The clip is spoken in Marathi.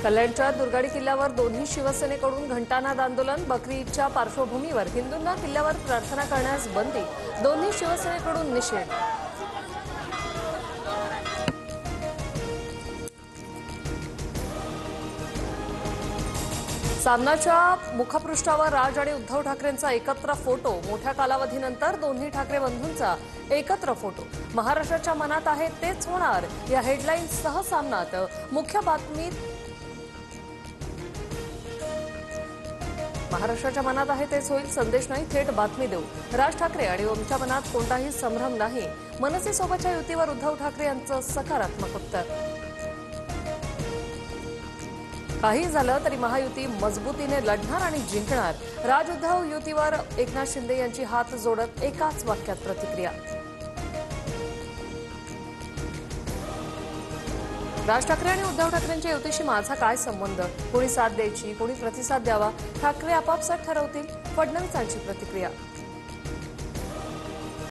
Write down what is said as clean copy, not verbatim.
कल्याणच्या दुर्गाडी किल्ल्यावर दोन्ही शिवसेनेकडून घंटानाद आंदोलन। बकरी ईदच्या पार्श्वभूमीवर हिंदूंना किल्ल्यावर प्रार्थना करण्यास बंदी। दोन्ही शिवसेनेकडून निषेध। सामनाच्या मुखपृष्ठावर राज आणि उद्धव ठाकरेंचा एकत्र फोटो। मोठ्या कालावधीनंतर दोन्ही ठाकरे बंधूंचा एकत्र फोटो। महाराष्ट्राच्या मनात आहे तेच होणार या हेडलाईन्ससह सामनात मुख्य बातमीत महाराष्ट्राच्या मनात आहे तेच होईल, संदेश नाही थेट बातमी देऊ। राज ठाकरे आणि ओमच्या मनात कोणताही संभ्रम नाही। मनसेसोबतच्या युतीवर उद्धव ठाकरे यांचं सकारात्मक उत्तर। काही झालं तरी महायुती मजबूतीने लढणार आणि जिंकणार। राज उद्धव युतीवर एकनाथ शिंदे यांची हात जोडत एकाच वाक्यात प्रतिक्रिया। राज ठाकरे आणि उद्धव ठाकरेंच्या युतीशी माझा काय संबंध? कोणी साथ द्यायची, कोणी प्रतिसाद द्यावा, ठाकरे आपापसात ठरवतील। फडणवीसांची प्रतिक्रिया।